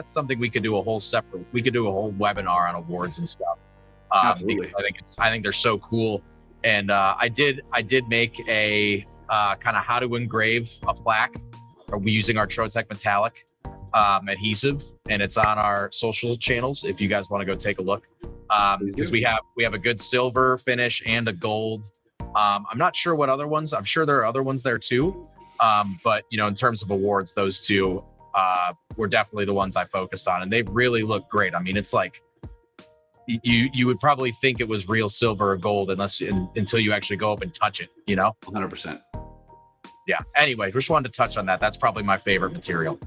something we could do a whole webinar on awards and stuff. Absolutely. I think they're so cool. And I did make a kind of how to engrave a plaque using our TroTalk metallic adhesive, and it's on our social channels if you guys want to go take a look. Because we have a good silver finish and a gold. I'm not sure what other ones. I'm sure there are other ones there too. But in terms of awards, those two were definitely the ones I focused on, and they really look great. I mean, it's like you would probably think it was real silver or gold until you actually go up and touch it. 100%. Yeah. Anyway, just wanted to touch on that. That's probably my favorite material.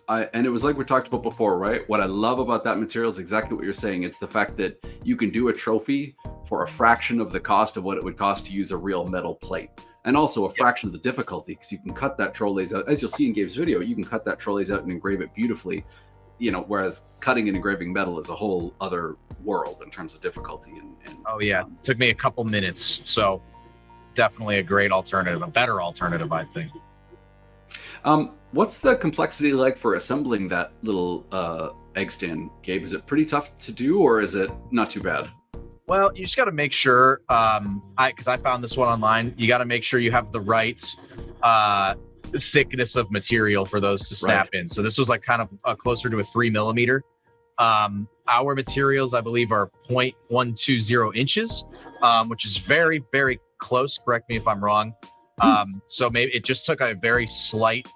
And it was like we talked about before, right? What I love about that material is exactly what you're saying. It's the fact that you can do a trophy for a fraction of the cost of what it would cost to use a real metal plate. And also a fraction of the difficulty, because you can cut that TroTalk out. As you'll see in Gabe's video, you can cut that TroTalk out and engrave it beautifully. Whereas cutting and engraving metal is a whole other world in terms of difficulty. And oh yeah, it took me a couple minutes. So definitely a great alternative, a better alternative, I think. What's the complexity like for assembling that little egg stand, Gabe? Is it pretty tough to do, or is it not too bad? Well, you just got to make sure, because I found this one online, you got to make sure you have the right thickness of material for those to snap in. So this was like kind of closer to a 3 millimeter. Our materials, I believe, are 0.120 inches, which is very, very close. Correct me if I'm wrong. So maybe it just took a very slight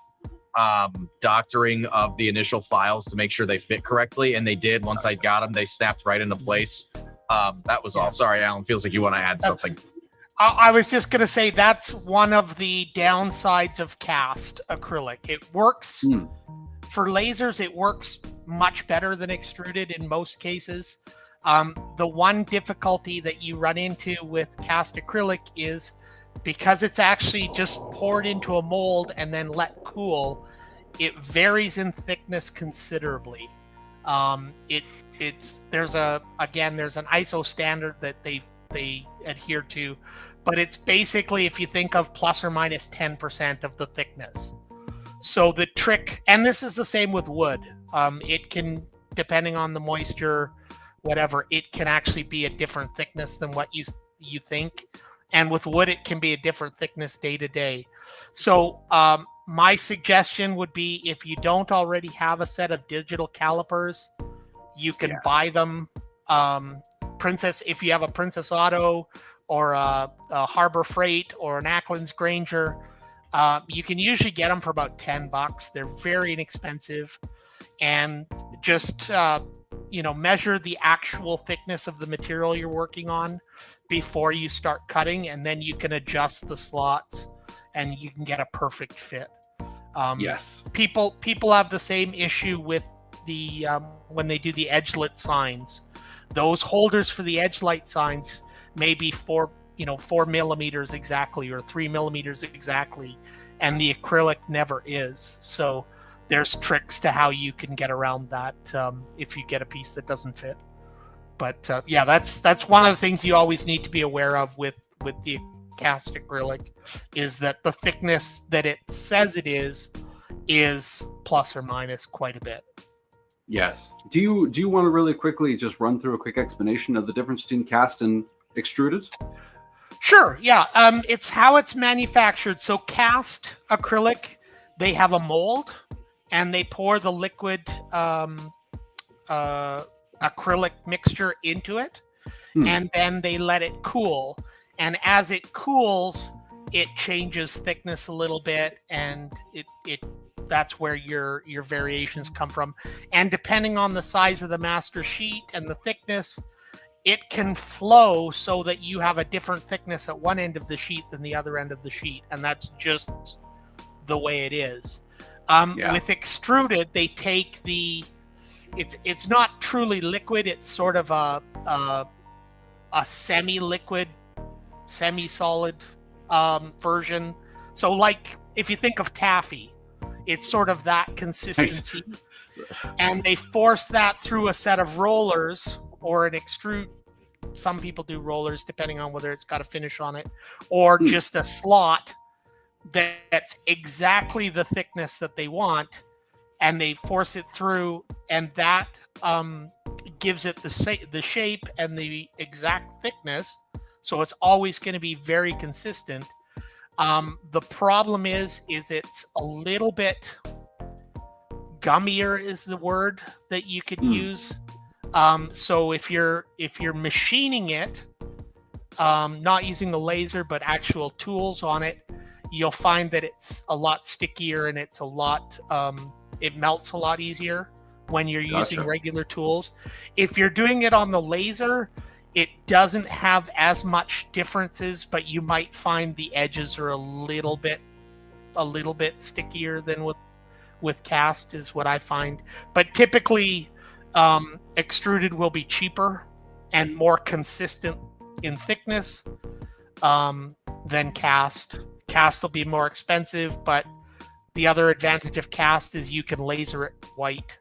doctoring of the initial files to make sure they fit correctly, and they did. Once I got them, they snapped right into place. That was all. Sorry, Alan, feels like you want to add something. I was just going to say that's one of the downsides of cast acrylic. It works for lasers. It works much better than extruded in most cases. The one difficulty that you run into with cast acrylic is because it's actually just poured into a mold and then let cool, it varies in thickness considerably. There's an ISO standard that they adhere to, but it's basically, if you think of plus or minus 10% of the thickness. So the trick, and this is the same with wood, it can, depending on the moisture, whatever, it can actually be a different thickness than what you think. And with wood, it can be a different thickness day to day. So my suggestion would be, if you don't already have a set of digital calipers, you can buy them. Princess, if you have a Princess Auto or a Harbor Freight or an Ackland's Granger, you can usually get them for about $10. They're very inexpensive, and just measure the actual thickness of the material you're working on before you start cutting, and then you can adjust the slots and you can get a perfect fit. Yes. People have the same issue with the when they do the edgelit signs. Those holders for the edgelight signs may be 4 millimeters exactly, or 3 millimeters exactly, and the acrylic never is. So there's tricks to how you can get around that if you get a piece that doesn't fit. But that's one of the things you always need to be aware of with the cast acrylic, is that the thickness that it says it is plus or minus quite a bit. Yes. Do you want to really quickly just run through a quick explanation of the difference between cast and extruded? Sure. Yeah. It's how it's manufactured. So cast acrylic, they have a mold, and they pour the liquid acrylic mixture into it, and then they let it cool. And as it cools, it changes thickness a little bit, and it that's where your variations come from. And depending on the size of the master sheet and the thickness, it can flow so that you have a different thickness at one end of the sheet than the other end of the sheet, and that's just the way it is. With extruded, they take it's not truly liquid. It's sort of a semi-liquid, semi-solid version. So like if you think of taffy, it's sort of that consistency. And they force that through a set of rollers or an extrude. Some people do rollers depending on whether it's got a finish on it, or just a slot that's exactly the thickness that they want, and they force it through, and that gives it the shape and the exact thickness. So it's always going to be very consistent. The problem is it's a little bit gummier is the word that you could use. So if you're machining it, not using the laser but actual tools on it, you'll find that it's a lot stickier, and it's a lot it melts a lot easier when you're using regular tools. If you're doing it on the laser, it doesn't have as much differences, but you might find the edges are a little bit stickier than with cast, is what I find. But typically extruded will be cheaper and more consistent in thickness than cast. Cast will be more expensive, but the other advantage of cast is you can laser it white,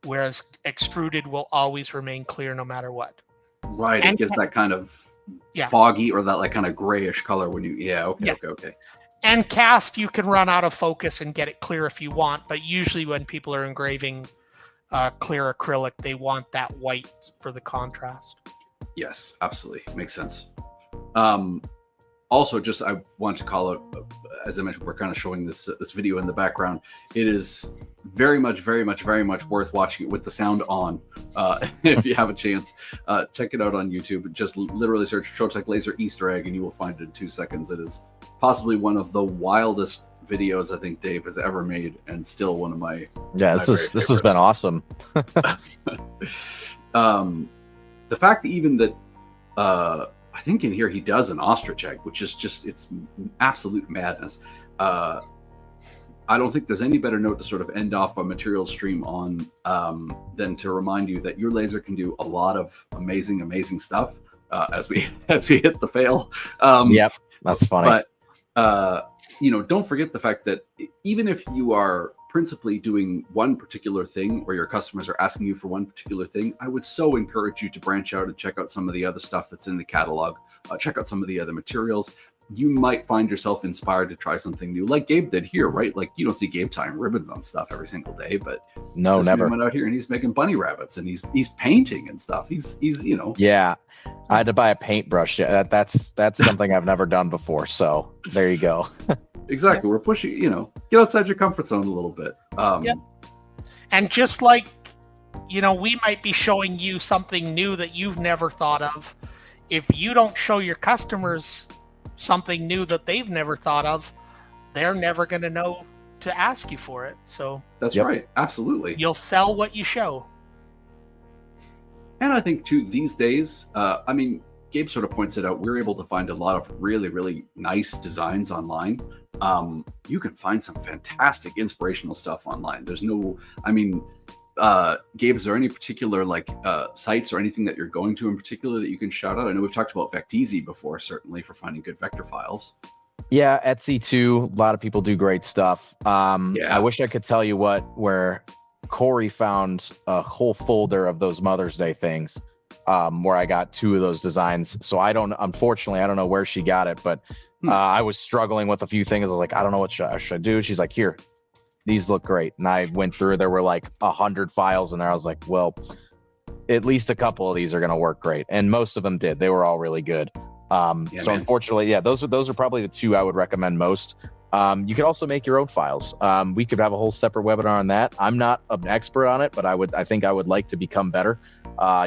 whereas extruded will always remain clear no matter what. Right. And it gives that kind of foggy, or that like kind of grayish color when you okay. And cast, you can run out of focus and get it clear if you want, but usually when people are engraving clear acrylic, they want that white for the contrast. Yes, absolutely. Makes sense. Also, just I want to call it, as I mentioned, we're kind of showing this video in the background. It is very much worth watching it with the sound on. If you have a chance, check it out on YouTube. Just literally search TroTalk Laser Easter egg and you will find it in 2 seconds. It is possibly one of the wildest videos I think Dave has ever made, and still one of my this has been awesome. The fact that even that I think in here he does an ostrich egg, which is just, it's absolute madness. I don't think there's any better note to sort of end off a material stream on than to remind you that your laser can do a lot of amazing stuff as we hit the fail. Yep, that's funny. But don't forget the fact that even if you are principally doing one particular thing, or your customers are asking you for one particular thing, I would so encourage you to branch out and check out some of the other stuff that's in the catalog. Check out some of the other materials. You might find yourself inspired to try something new, like Gabe did here, right? Like, you don't see Gabe tying ribbons on stuff every single day, but no, never. He went out here and he's making bunny rabbits, and he's painting and stuff. He's Yeah, I had to buy a paintbrush. Yeah, that's something I've never done before. So there you go. Exactly. We're pushing, get outside your comfort zone a little bit. And just like, we might be showing you something new that you've never thought of. If you don't show your customers something new that they've never thought of, they're never going to know to ask you for it. So that's right. Absolutely. You'll sell what you show. And I think too, these days, Gabe sort of points it out, we're able to find a lot of really, really nice designs online. You can find some fantastic inspirational stuff online. There's no, Gabe, is there any particular sites or anything that you're going to in particular that you can shout out? I know we've talked about Vecteezy before, certainly, for finding good vector files. Yeah, Etsy too. A lot of people do great stuff. I wish I could tell you where Corey found a whole folder of those Mother's Day things, where I got 2 of those designs. So unfortunately, I don't know where she got it, but I was struggling with a few things. I was like, I don't know what should I do. She's like, here, these look great. And I went through, there were like 100 files in there. I was like, well, at least a couple of these are going to work great. And most of them did. They were all really good. Unfortunately, those are probably the 2 I would recommend most. You could also make your own files. We could have a whole separate webinar on that. I'm not an expert on it, but I think I would like to become better,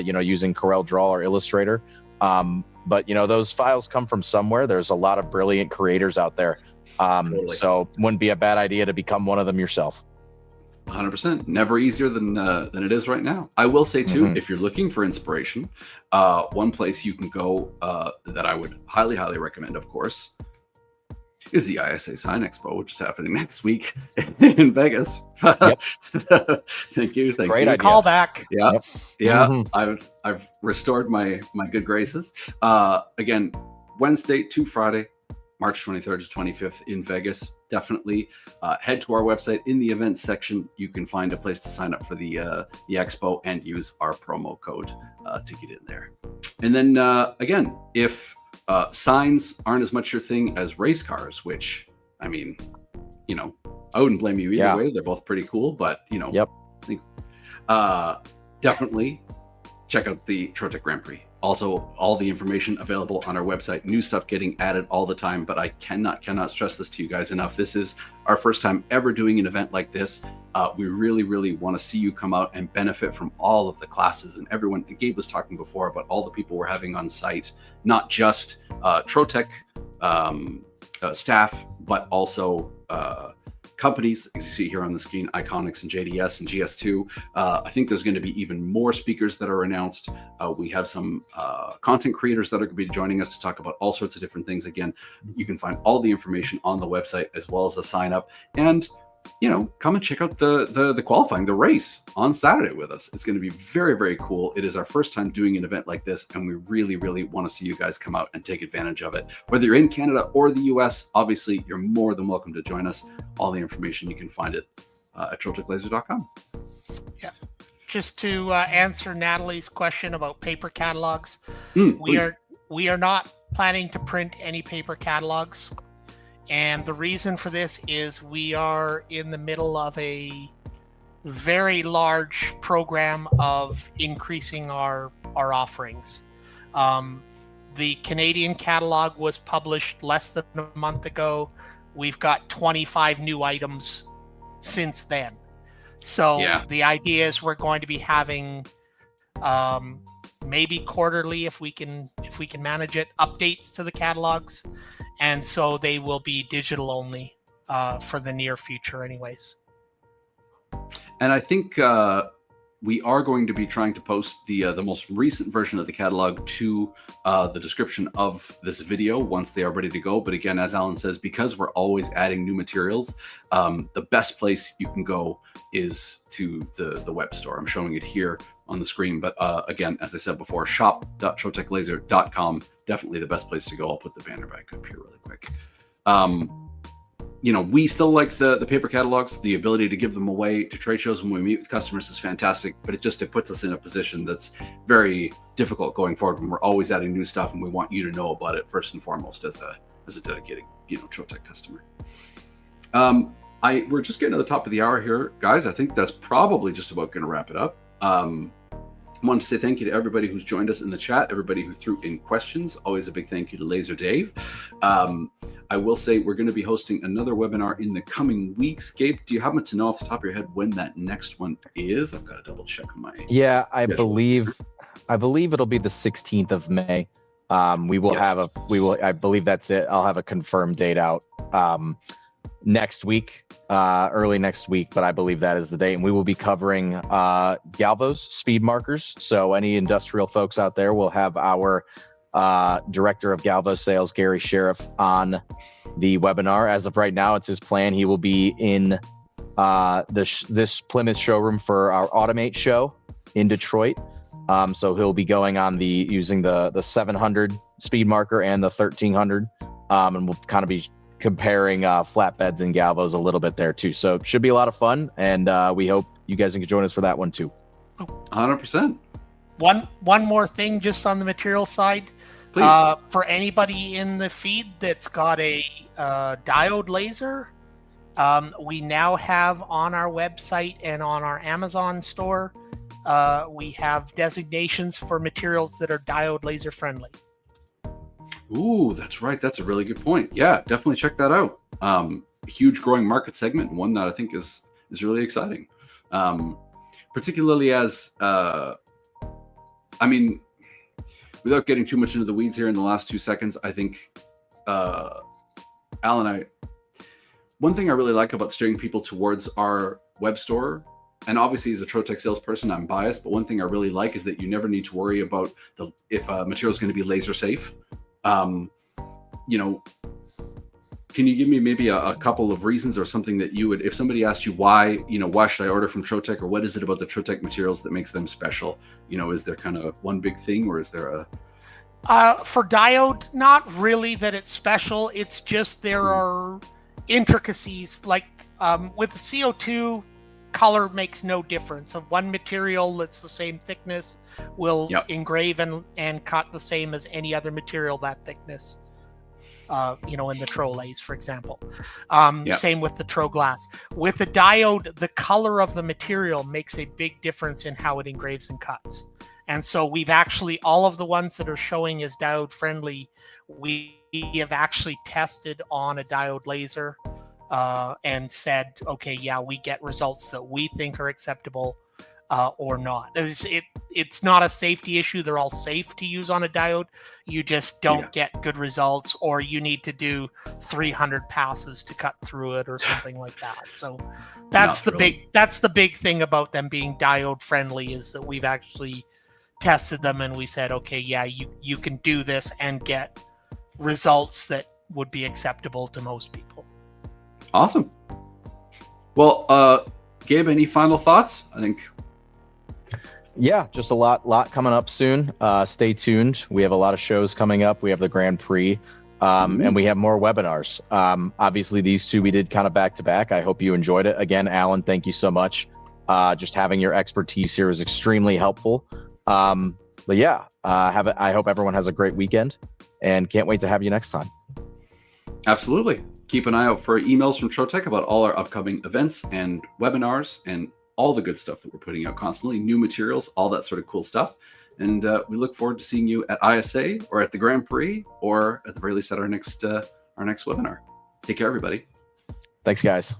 using CorelDRAW or Illustrator. But those files come from somewhere. There's a lot of brilliant creators out there. Totally. So wouldn't be a bad idea to become one of them yourself. 100%. Never easier than it is right now. I will say too, if you're looking for inspiration, one place you can go that I would highly, highly recommend, of course, is the ISA Sign Expo, which is happening next week in Vegas. Yep. Thank you. Great idea. Call back. Yeah. Yep. Yeah. I've restored my good graces. Again, Wednesday to Friday, March 23rd to 25th in Vegas. Definitely head to our website. In the events section, you can find a place to sign up for the expo and use our promo code to get in there. And then again, if signs aren't as much your thing as race cars, which I wouldn't blame you either way. They're both pretty cool, but Yep. I think definitely check out the TroTalk Grand Prix. Also, all the information available on our website. New stuff getting added all the time, but I cannot stress this to you guys enough. This is our first time ever doing an event like this. We really, really want to see you come out and benefit from all of the classes and everyone. Gabe was talking before about all the people we're having on site, not just TroTalk staff, but also companies, as you see here on the screen, Iconics and JDS and GS2. I think there's going to be even more speakers that are announced. We have some content creators that are going to be joining us to talk about all sorts of different things. Again, you can find all the information on the website as well as the sign up. And come and check out the qualifying, the race on Saturday with us. It's going to be very, very cool. It is our first time doing an event like this, and we really, really want to see you guys come out and take advantage of it. Whether you're in Canada or the US, obviously, you're more than welcome to join us. All the information, you can find it at TroTalkLaser.com. Yeah. Just to answer Natalie's question about paper catalogs, we are not planning to print any paper catalogs. And the reason for this is we are in the middle of a very large program of increasing our offerings. The Canadian catalog was published less than a month ago. We've got 25 new items since then. So the idea is we're going to be having maybe quarterly, if we can manage it, updates to the catalogs. And so they will be digital only for the near future anyways. And I think we are going to be trying to post the most recent version of the catalog to the description of this video once they are ready to go. But again, as Alan says, because we're always adding new materials, the best place you can go is to the web store. I'm showing it here on the screen. But again, as I said before, shop.trotalklaser.com. Definitely the best place to go. I'll put the banner back up here really quick. we still like the paper catalogs. The ability to give them away to trade shows when we meet with customers is fantastic, but it puts us in a position that's very difficult going forward when we're always adding new stuff, and we want you to know about it first and foremost as a dedicated TroTalk customer. We're just getting to the top of the hour here, guys. I think that's probably just about going to wrap it up. I want to say thank you to everybody who's joined us in the chat, everybody who threw in questions. Always a big thank you to Laser Dave. I will say we're going to be hosting another webinar in the coming weeks. Gabe, do you happen to know off the top of your head when that next one is? I've got to double check my Yeah, I schedule. believe it'll be the 16th of May. We will I believe that's it. I'll have a confirmed date out next week, early next week, but I believe that is the date. And we will be covering Galvos speed markers. So any industrial folks out there will have our director of Galvo sales, Gary Sheriff, on the webinar. As of right now, it's his plan. He will be in this Plymouth showroom for our Automate show in Detroit. So he'll be going on using the 700 speed marker and the 1300, and we'll kind of be comparing flatbeds and Galvos a little bit there too. So it should be a lot of fun, and we hope you guys can join us for that one too. 100%. One more thing just on the material side. Please. For anybody in the feed that's got a diode laser, we now have on our website and on our Amazon store, we have designations for materials that are diode laser friendly. Ooh, that's right. That's a really good point. Yeah, definitely check that out. Huge growing market segment, one that I think is really exciting. Particularly as, without getting too much into the weeds here in the last 2 seconds, I think, Alan, one thing I really like about steering people towards our web store, and obviously as a TroTalk salesperson, I'm biased, but one thing I really like is that you never need to worry about if a material is going to be laser safe. Can you give me maybe a couple of reasons or something that you would, if somebody asked you why should I order from TroTalk, or what is it about the TroTalk materials that makes them special? Is there kind of one big thing, or is there a... For diode, not really that it's special. It's just there are intricacies, like with the CO2, color makes no difference. Of one material that's the same thickness will engrave and cut the same as any other material that thickness. In the TroLase, for example. Same with the TroGlass. With the diode, the color of the material makes a big difference in how it engraves and cuts. And so we've actually, all of the ones that are showing as diode friendly, we have actually tested on a diode laser and said, okay, yeah, we get results that we think are acceptable or not. It's not a safety issue. They're all safe to use on a diode. You just don't get good results, or you need to do 300 passes to cut through it or something like that. So that's the big thing about them being diode friendly, is that we've actually tested them and we said, okay, yeah, you can do this and get results that would be acceptable to most people. Awesome. Well, Gabe, any final thoughts? I think... Yeah, just a lot coming up soon. Stay tuned. We have a lot of shows coming up. We have the Grand Prix, and we have more webinars. Obviously, these two we did kind of back to back. I hope you enjoyed it. Again, Alan, thank you so much. Just having your expertise here is extremely helpful. But yeah, I hope everyone has a great weekend, and can't wait to have you next time. Absolutely. Keep an eye out for emails from TroTalk about all our upcoming events and webinars and all the good stuff that we're putting out constantly, new materials, all that sort of cool stuff. And we look forward to seeing you at ISA or at the Grand Prix, or at the very least at our next webinar. Take care, everybody. Thanks, guys.